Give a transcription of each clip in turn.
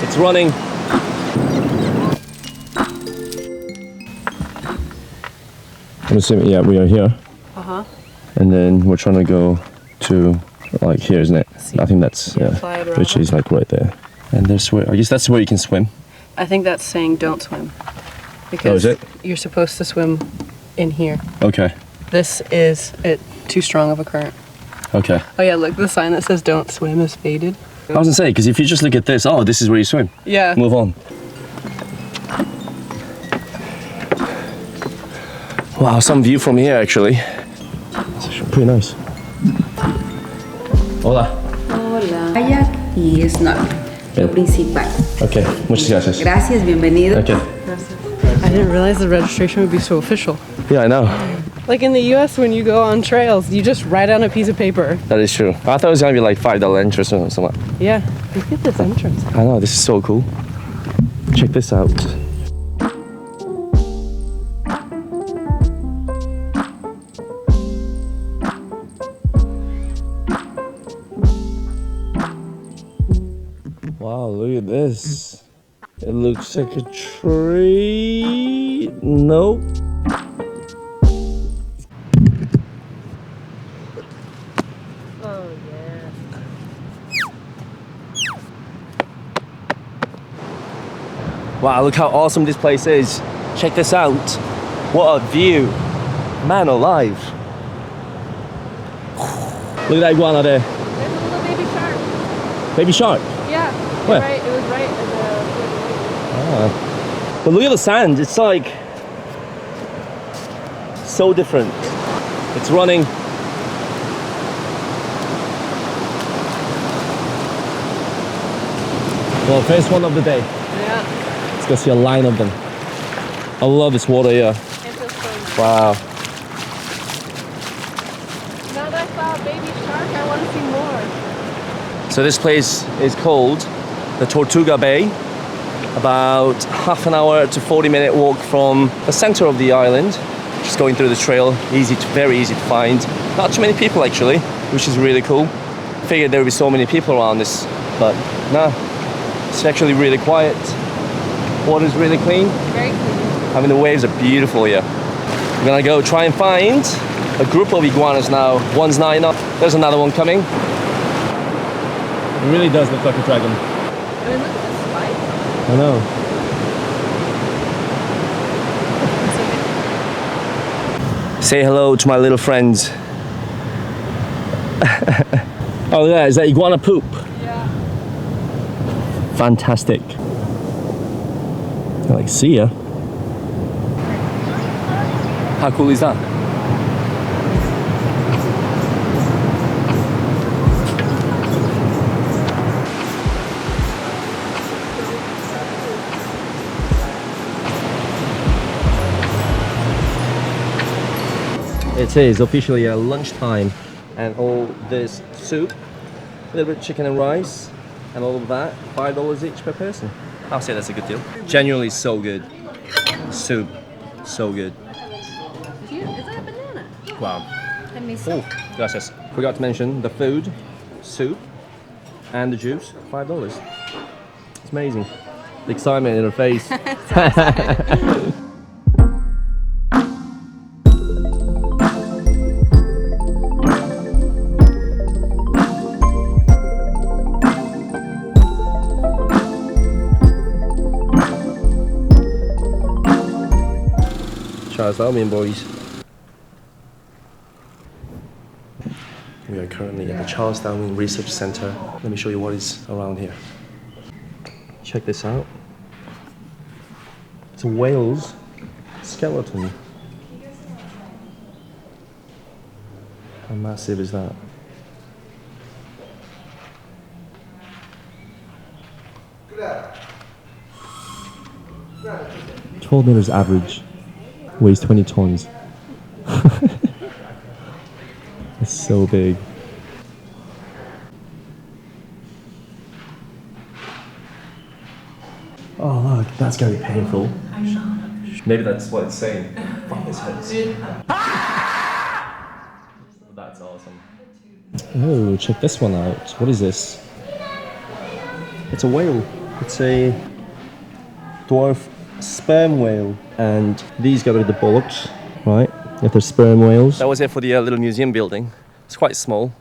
It's running. I'm assuming, yeah, we are here. Uh-huh. And then we're trying to go to, like, here, isn't it? I think that's, which is like right there. And there's where, I guess that's where you can swim. I think that's saying don't swim. Because you're supposed to swim in here. Okay. This is too strong of a current. Okay. Oh yeah, look, the sign that says don't swim is faded. I was gonna say, because if you just look at this, oh, this is where you swim. Yeah. Move on. Wow, some view from here actually. It's actually pretty nice. Hola. Hola. Kayak y snorkel. Lo principal. Okay, muchas gracias. Gracias, bienvenido. Okay. I didn't realize the registration would be so official. Yeah, I know. Like in the US, when you go on trails, you just write on a piece of paper. That is true. I thought it was gonna be like $5 entrance or something. Yeah, look at this entrance. I know, this is so cool. Check this out. Wow, look at this. It looks like a tree. Nope. Oh yeah. Wow, look how awesome this place is. Check this out. What a view. Man alive. Look at that iguana there. There's a little baby shark. Baby shark. Yeah. Where? Right. It was right at Ah. But look at the sand. It's like so different. It's running. Well, first one of the day. Yeah. Let's go see a line of them. I love this water here. It feels so nice. Wow. Now that I saw a baby shark, I want to see more. So this place is called the Tortuga Bay. About half an hour to 40-minute walk from the center of the island. Just going through the trail, very easy to find. Not too many people actually, which is really cool. Figured there would be so many people around this, but no, it's actually really quiet. Water's really clean. Very clean. I mean, the waves are beautiful here. We're gonna go try and find a group of iguanas now. One's not enough. There's another one coming. It really does look like a dragon. I mean, look at this spike. I know. Say hello to my little friends. Oh yeah, is that iguana poop? Yeah. Fantastic. I like, see ya. How cool is that? It is officially a lunchtime, and all this soup, a little bit of chicken and rice, and all of that, $5 each per person. I'll say that's a good deal. Genuinely so good. Soup, so good. Is that a banana? Wow. Let me see. Oh, gracias. Forgot to mention the food, soup, and the juice, $5. It's amazing. The excitement in her face. Charles Albion boys. We are currently at the Charles Darwin Research Center. Let me show you what is around here. Check this out. It's a whale's skeleton. How massive is that? 12 meters average. Weighs 20 tons. It's so big. Oh look, that's gonna be painful. Maybe that's what it's saying. Fuck, this hurts. That's awesome. Oh, check this one out. What is this? It's a whale. It's a dwarf sperm whale, and these gotta be the bullocks, right? If they're sperm whales. That was it for the little museum building. It's quite small,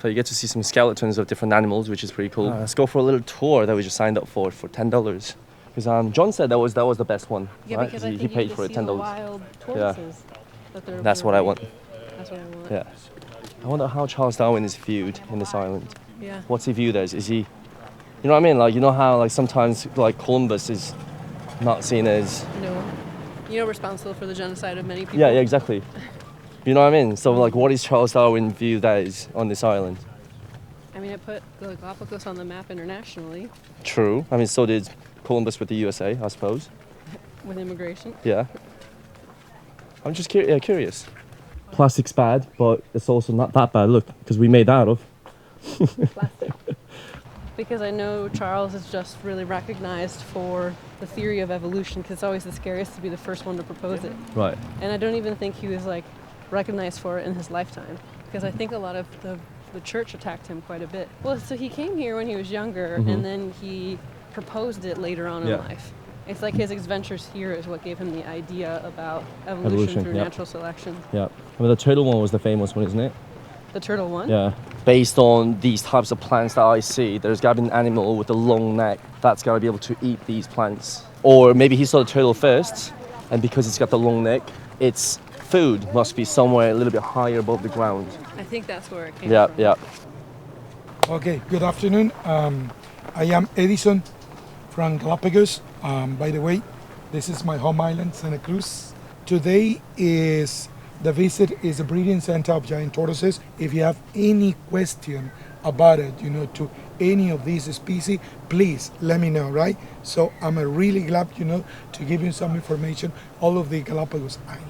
so you get to see some skeletons of different animals, which is pretty cool. Let's go for a little tour that we just signed up for $10. Because John said that was the best one. Yeah, right? because I think he paid for it $10. Wild tortoises. That That's what I want. That's what I want. Yeah. I wonder how Charles Darwin is viewed in this island. Yeah. What's he viewed as? Is he, you know what I mean? Like, you know how like sometimes like Columbus is not seen as. No. Responsible for the genocide of many people. Yeah, exactly. You know what I mean? So like, what is Charles Darwin viewed as on this island? I mean, it put the Galapagos on the map internationally. True. I mean, so did Columbus with the USA, I suppose. With immigration. Yeah. I'm just curious. Plastic's bad, but it's also not that bad. Look, because we made that out of Plastic. Because I know Charles is just really recognized for the theory of evolution, because it's always the scariest to be the first one to propose it. Right. And I don't even think he was like recognized for it in his lifetime, because I think a lot of the church attacked him quite a bit. Well, so he came here when he was younger, and then he proposed it later on in life. It's like his adventures here is what gave him the idea about evolution through natural selection. Yeah. I mean, the turtle one was the famous one, isn't it? The turtle one? Yeah. Based on these types of plants that I see, there's got to be an animal with a long neck that's got to be able to eat these plants. Or maybe he saw the turtle first, and because it's got the long neck, its food must be somewhere a little bit higher above the ground. I think that's where it came from. Yeah. Okay, good afternoon. I am Edison from Galapagos. By the way, this is my home island, Santa Cruz. Today the visit is a breeding center of giant tortoises. If you have any question about it, to any of these species, please let me know, right? So I'm really glad, to give you some information all of the Galapagos Island.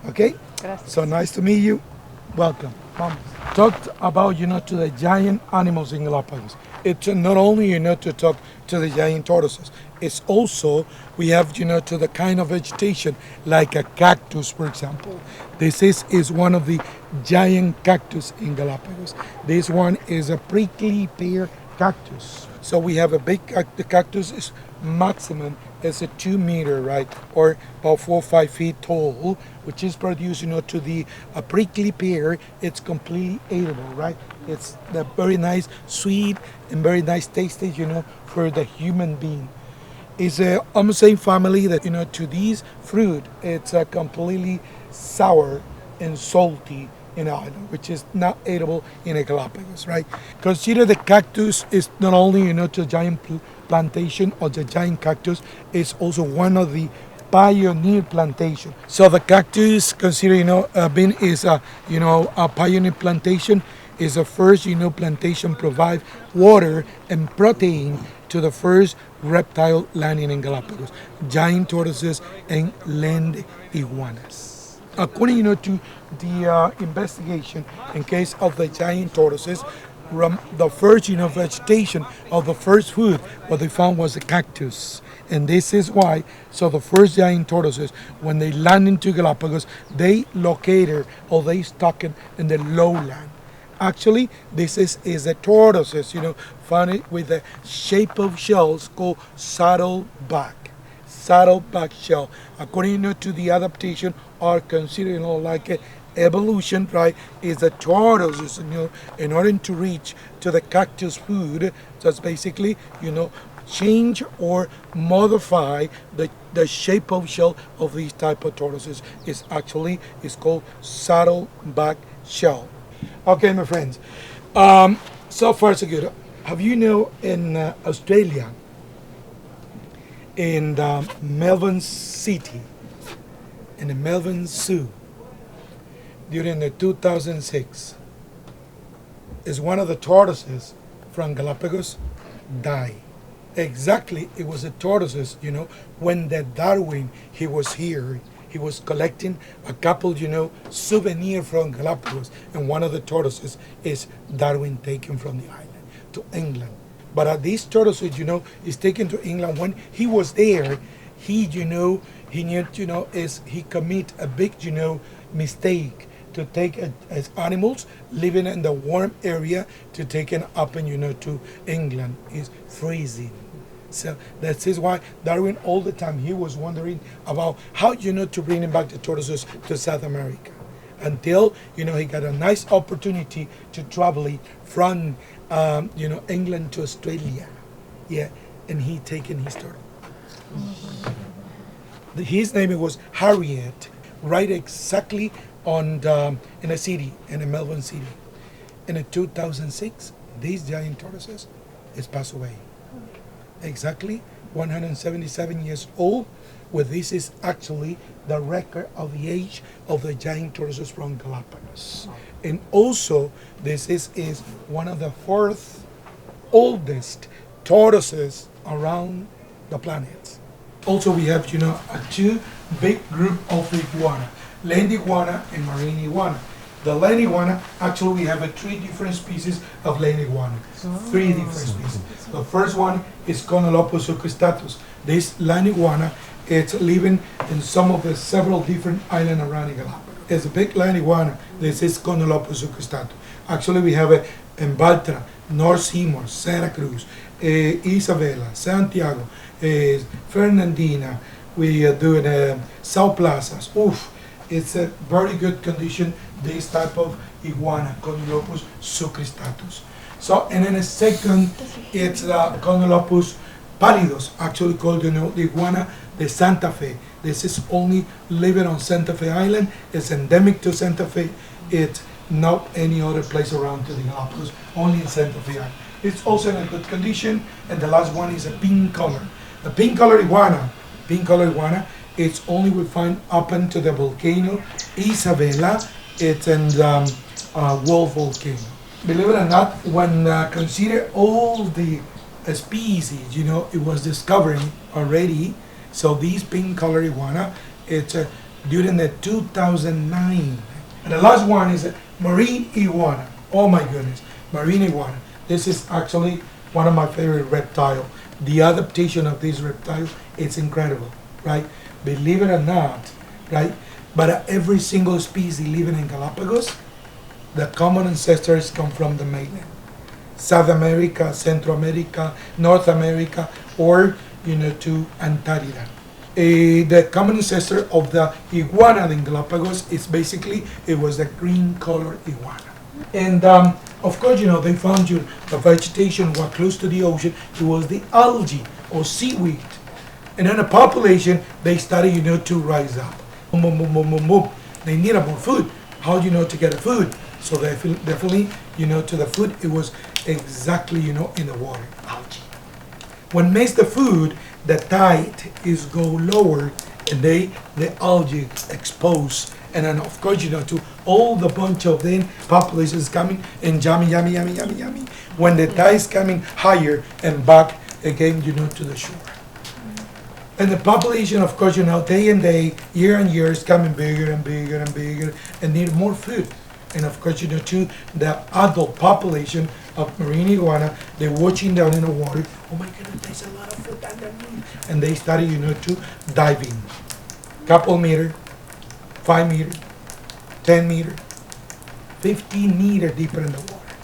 Okay? Gracias. So nice to meet you. Welcome. Talked about, to the giant animals in Galapagos. It's not only, to talk to the giant tortoises. It's also, we have, to the kind of vegetation, like a cactus, for example. This is one of the giant cactus in Galapagos. This one is a prickly pear cactus. So we have a big the cactus is maximum is a 2 meter, right, or about 4 or 5 feet tall, which is produced, to the prickly pear. It's completely edible, right? It's the very nice, sweet, and very nice tasty, for the human being. It's almost same family that, to these fruit, it's completely sour and salty in the island, which is not edible in a Galapagos, right? Consider the cactus is not only, to giant plantation or the giant cactus, it's also one of the pioneer plantation. So the cactus, consider, being is a pioneer plantation, is the first, plantation provide water and protein to the first reptile landing in Galapagos, giant tortoises and land iguanas. According, to the investigation in case of the giant tortoises, the first, vegetation of the first food, what they found was a cactus. And this is why, so the first giant tortoises, when they land into Galapagos, they located or they stuck in the lowland. Actually, this is a tortoises, found it with a shape of shells called saddleback shell. According to the adaptation, are considered like a evolution, right? Is the tortoises, in order to reach to the cactus food, that's basically, change or modify the shape of shell of these type of tortoises. Is called saddleback shell. Okay, my friends. So far so good. Have in Australia, in the Melbourne City, in the Melbourne Zoo, during the 2006, is one of the tortoises from Galapagos died. Exactly, it was the tortoises, when the Darwin, he was here, he was collecting a couple, souvenir from Galapagos, and one of the tortoises is Darwin taken from the island to England. But these tortoises, is taken to England. When he was there, he knew, he commit a big, mistake to take as animals living in the warm area to take it up and, to England. Is freezing. So that is why Darwin all the time he was wondering about how to bring back the tortoises to South America, until he got a nice opportunity to travel from England to Australia, yeah, and he taken his turtle. His name was Harriet, right exactly on in a city, in a Melbourne city. And in 2006, these giant tortoises is passed away. Exactly 177 years old, where this is actually the record of the age of the giant tortoises from Galapagos. And also, this is one of the fourth oldest tortoises around the planet. Also, we have, a two big group of iguana, land iguana and marine iguana. The land iguana, actually we have three different species of land iguana. Three different species. The first one is Conolopus sucristatus. This land iguana, it's living in some of the several different islands around Galapagos. It's a big land iguana. This is Conolopus sucristatus. Actually, we have in Baltra, North Seymour, Santa Cruz, Isabela, Santiago, Fernandina. We are doing South Plazas. Oof, it's a very good condition. This type of iguana, Conolopus sucristatus. So, and then a second, it's Conolopus pallidus, actually called the iguana de Santa Fe. This is only living on Santa Fe Island. It's endemic to Santa Fe. It's not any other place around to the Galapagos, only in Santa Fe Island. It's also in a good condition. And the last one is a pink color. The pink color iguana, it's only we find up into the volcano Isabela. It's in the Wolf volcano. Believe it or not, when consider all the species, it was discovering already. So these pink color iguana, it's during the 2009. And the last one is a marine iguana. Oh my goodness, marine iguana. This is actually one of my favorite reptiles. The adaptation of this reptile, it's incredible, right? Believe it or not, right? But every single species living in Galapagos, the common ancestors come from the mainland. South America, Central America, North America, or to Antarctica. The common ancestor of the iguana in Galapagos is basically, it was the green color iguana. And of course, they found the vegetation was close to the ocean. It was the algae or seaweed. And then the population, they started, to rise up. Boom, boom, boom, boom, boom, boom. They needed more food. How do to get the food? So they definitely, to the food, it was exactly, in the water, algae. When makes the food, the tide is go lower, and the algae expose. And then of course, to all the bunch of then populations coming and yummy. When the tide is coming higher and back again, to the shore. And the population, of course, day and day, year and year is coming bigger and bigger and bigger and need more food. And of course, too, the adult population of marine iguana, they're watching down in the water. Oh my goodness, there's a lot of food underneath. And they started, to dive in. Couple meter, 5 meter, 10 meter, 15 meter deeper in the water.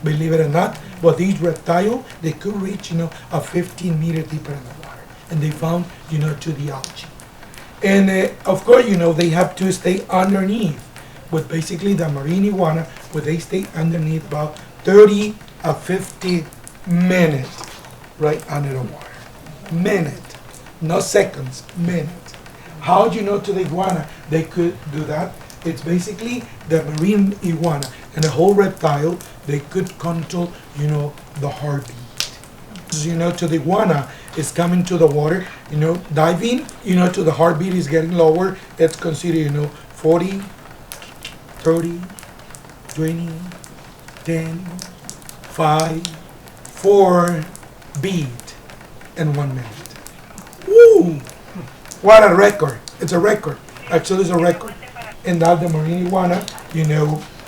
Believe it or not, but these reptiles, they could reach, a 15 meter deeper in the water. And they found, to the algae. And of course, they have to stay underneath. But basically, the marine iguana, where they stay underneath about 30 or 50 minutes, right under the water. Minute, not seconds, minutes. How do to the iguana they could do that? It's basically the marine iguana and the whole reptile, they could control, the heartbeat. To the iguana is coming to the water, diving, to the heartbeat is getting lower. It's considered, 40, 30, 20, 10, 5, 4 beat in 1 minute. Woo! What a record. It's a record. Actually, it's a record. And that the marine iguana,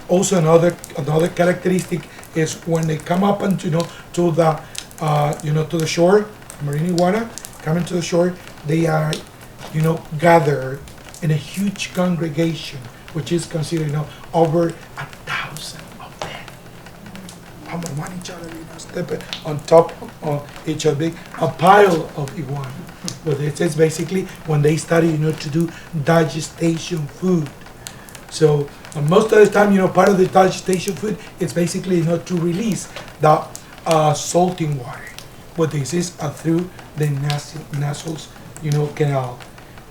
also another characteristic is when they come up and, to the to the shore, marine iguana coming to the shore, they are, gathered in a huge congregation, which is considered, over 1,000 of them. pump on each other, step it on top of each other, a pile of iguana. But it is basically when they study, to do digestion food. So most of the time, part of the digestion food is basically, to release the salting water. But this is through the nasals, canal.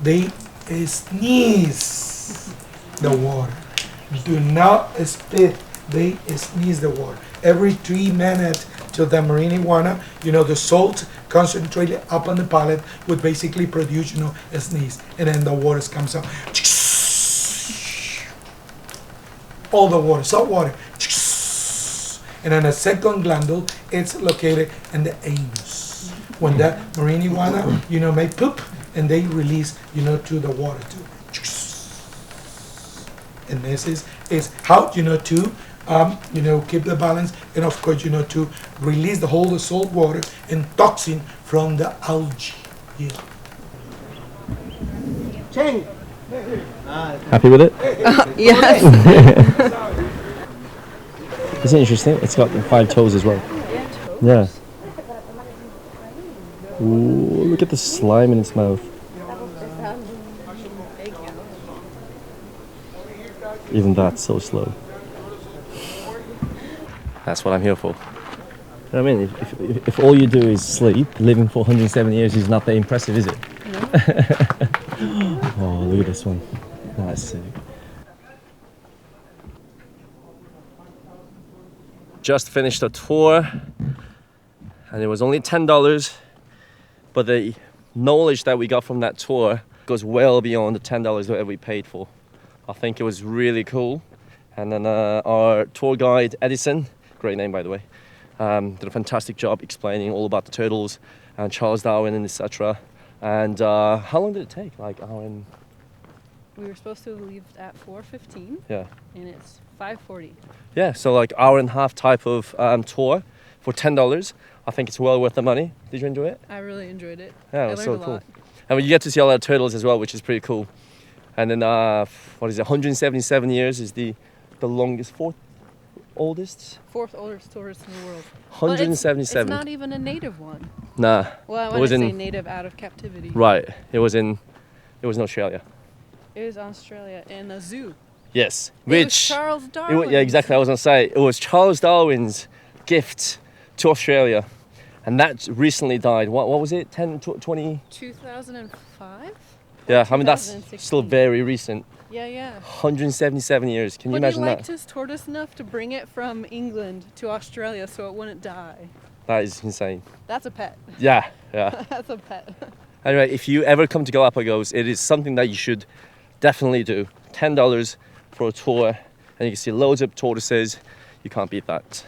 They sneeze the water. Do not spit. They sneeze the water. Every 3 minutes to the marine iguana, the salt concentrated up on the palate would basically produce, a sneeze. And then the water comes out. All the water, salt water. And then the second glandule, it's located in the anus. When that marine iguana, may poop, and they release, to the water too. And this is how, to keep the balance, and of course, to release the whole salt water and toxin from the algae. Yeah. Happy with it? Yes. Isn't it interesting? It's got 5 toes as well. Yeah. Ooh, look at the slime in its mouth. Even that's so slow. That's what I'm here for. You know what I mean? If all you do is sleep, living for 107 years is not that impressive, is it? No. Oh, look at this one. That's sick. Just finished a tour, and it was only $10, but the knowledge that we got from that tour goes well beyond the $10 that we paid for. I think it was really cool. And then our tour guide, Edison, great name by the way, did a fantastic job explaining all about the turtles and Charles Darwin and etc. And how long did it take? Like hour and... We were supposed to leave at 4:15. Yeah. And it's 5:40. Yeah, so like hour and a half type of tour for $10. I think it's well worth the money. Did you enjoy it? I really enjoyed it. Yeah, I it was learned so a cool. lot. And you get to see all the turtles as well, which is pretty cool. And then, 177 years is the longest, fourth oldest? Fourth oldest tourist in the world. 177. It's not even a native one. Nah. Well, it was I say in, native out of captivity. right. It was in Australia. It was Australia in a zoo. Yes. It was Which, Charles Darwin. yeah, exactly. I was going to say, it was Charles Darwin's gift to Australia. And that recently died. What was it? 20? 2005? Yeah, I mean, that's 2016. still very recent. Yeah. 177 years. Can you But imagine he liked that? his tortoise enough to bring it from England to Australia so it wouldn't die. That is insane. That's a pet. Yeah. That's a pet. Anyway, if you ever come to Galapagos, it is something that you should definitely do. $10 for a tour, and you can see loads of tortoises. You can't beat that.